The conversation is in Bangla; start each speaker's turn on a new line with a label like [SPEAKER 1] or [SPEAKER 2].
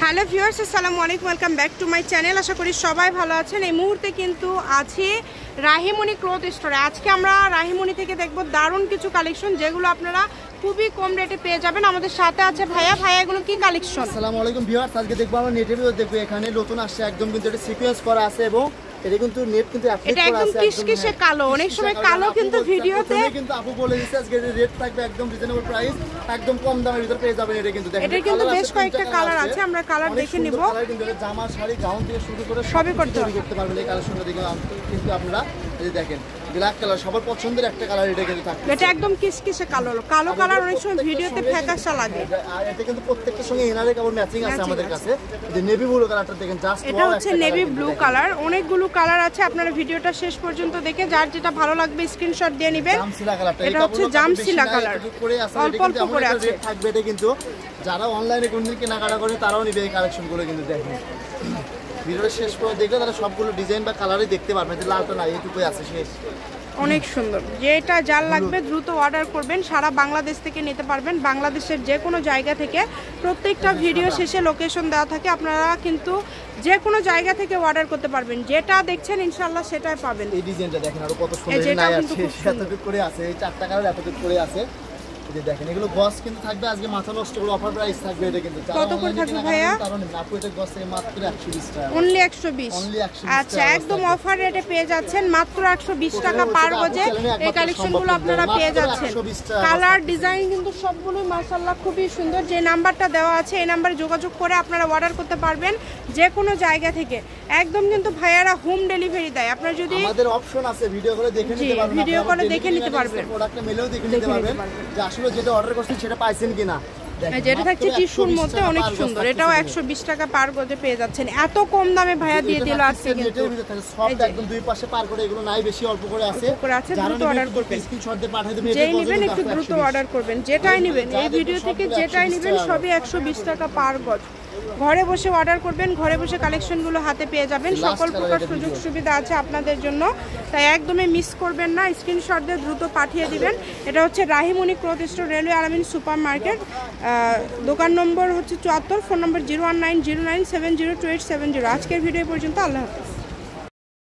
[SPEAKER 1] হ্যালো ভিউয়ার্স, আসসালামু আলাইকুম, welcome back to my channel. আশা করি সবাই ভালো আছেন। এই মুহূর্তে কিন্তু আছি রাহিমণি ক্লথ স্টোরে। আজকে আমরা রাহিমণি থেকে দেখব দারুণ কিছু কালেকশন, যেগুলো আপনারা খুবই কম রেটে পেয়ে যাবেন। আমাদের সাথে আছে ভাইয়া। ভাইয়া, এগুলো কি কালেকশন?
[SPEAKER 2] আসসালামু আলাইকুম ভিউয়ার্স, আজকে দেখবো আমরা নেটের ভিতর দেখবো। এখানে নতুন আসছে একদম, কিন্তু এটা সিকোয়েন্স করা আছে এবং এটা কিন্তু নেট কিন্তু
[SPEAKER 1] এটা একদম কিসকিসে কালো। অনেক সময় কালো কিন্তু ভিডিওতে
[SPEAKER 2] কিন্তু আপু বলে দিচ্ছে আজকে রেট থাকবে একদম রিজনেবল প্রাইস, একদম কম দামের ভিতর পেয়ে যাবেন। এটা কিন্তু দেখেন,
[SPEAKER 1] এটা কিন্তু বেশ কয়েকটা কালার আছে, আমরা কালার দেখে নিব।
[SPEAKER 2] কালার কিন্তু জামা, শাড়ি, গাউন থেকে শুরু করে
[SPEAKER 1] সবই করতে
[SPEAKER 2] পারবেন। এই কালেকশনটা দেখে কিন্তু আপনারা এই দেখেন ব্ল্যাক কালার সবার পছন্দের একটা কালার। এটা কিন্তু থাকবে,
[SPEAKER 1] এটা একদম কিসকিসে কালো। কালো কালার অনেক সময় ভিডিওতে ফ্যাকাশা লাগে।
[SPEAKER 2] আর এটা কিন্তু প্রত্যেকটার সঙ্গে এনারে কাপড় ম্যাচিং আছে আমাদের কাছে। এই নেভি ব্লু কালারটা দেখেন, জাস্ট
[SPEAKER 1] এটা হচ্ছে নেভি ব্লু কালার। অনেকগুলো কালার আছে, আপনারা ভিডিওটা শেষ পর্যন্ত দেখে যার যেটা ভালো লাগবে স্ক্রিনশট দিয়ে নেবেন। এটা হচ্ছে জামসিলা কালার, অল্প অল্প করে আছে।
[SPEAKER 2] থাকবে এটা কিন্তু যারা অনলাইনে কোনদিন কেনাকাটা করে তারাও নিবে এই কালেকশনগুলো। কিন্তু দেখেন ভিডিওটা শেষ করে দেখলে তারা সবগুলো ডিজাইন বা কালারই দেখতে পারবেন। যে লালটা না, এইটুকুই আছে শেষ।
[SPEAKER 1] অনেক সুন্দর। যেটা যার লাগবে দ্রুত অর্ডার করবেন। সারা বাংলাদেশ থেকে নিতে পারবেন, বাংলাদেশের যে কোনো জায়গা থেকে। প্রত্যেকটা ভিডিও শেষে লোকেশন দেওয়া থাকে, আপনারা কিন্তু যে কোনো জায়গা থেকে অর্ডার করতে পারবেন। যেটা দেখছেন ইনশাআল্লাহ সেটাই পাবেন।
[SPEAKER 2] এই ডিজাইনটা দেখেন আরো কত সুন্দর নাই আছে, এতটুকু করে আছে। এই চারটা কালার এতটুকু করে আছে। দেখেন এগুলো গস কিন্তু থাকবে আজকে মাথা নষ্ট করে অফার প্রাইস থাকবে। এটা কিন্তু
[SPEAKER 1] কত করে থাকবে ভাইয়া?
[SPEAKER 2] কারণ আপু এটা গস থেকে মাত্র 120 টাকা,
[SPEAKER 1] অনলি 120। আচ্ছা, একদম অফার রেটে পেয়ে যাচ্ছেন মাত্র 120 টাকা পার গজে। এই কালেকশনগুলো আপনারা পেয়ে যাচ্ছেন। কালার ডিজাইন কিন্তু সবগুলোই মাশাআল্লাহ খুবই সুন্দর। যে নাম্বারটা দেওয়া আছে এই নাম্বারে যোগাযোগ করে আপনারা অর্ডার করতে পারবেন যে কোনো জায়গা থেকে। একদম কিন্তু ভাইয়ারা হোম ডেলিভারি দেয়। আপনারা যদি
[SPEAKER 2] আমাদের অপশন আছে ভিডিও করে দেখে নিতে পারবেন,
[SPEAKER 1] ভিডিও করে দেখে নিতে পারবেন,
[SPEAKER 2] প্রোডাক্টটা মেলেও দেখে নিতে পারবেন যে আসলে যেটা অর্ডার করছেন সেটা পাইছেন কিনা।
[SPEAKER 1] যেটা থাকছে টিস্যুর মধ্যে অনেক সুন্দর। এটাও 120 টাকা পার গজে পেয়ে যাচ্ছেন। এত কম দামে ভাইয়া দিয়ে দিল আজকে। কিন্তু
[SPEAKER 2] সব একদম দুই পাশে পার করে, এগুলো নাই বেশি, অল্প করে আছে।
[SPEAKER 1] দ্রুত অর্ডার করবেন,
[SPEAKER 2] স্ক্রিনশট দিয়ে পাঠিয়ে দেবেন।
[SPEAKER 1] যেই নেবেন একটু দ্রুত অর্ডার করবেন। যেটাই নেবেন এই ভিডিও থেকে যেটাই নেবেন সবই 120 টাকা পার গজ। ঘরে বসে অর্ডার করবেন, ঘরে বসে কালেকশনগুলো হাতে পেয়ে যাবেন। সকল প্রকার সুযোগ সুবিধা আছে আপনাদের জন্য, তাই একদমই মিস করবেন না। স্ক্রিনশট দিয়ে দ্রুত পাঠিয়ে দিবেন। এটা হচ্ছে রাহিমণি ক্লথ স্টোর, রেলওয়ে আলামিন সুপার মার্কেট। দোকান নম্বর হচ্ছে 74, ফোন নম্বর 01909702870। আজকের ভিডিও পর্যন্ত, আল্লাহ হাফেজ।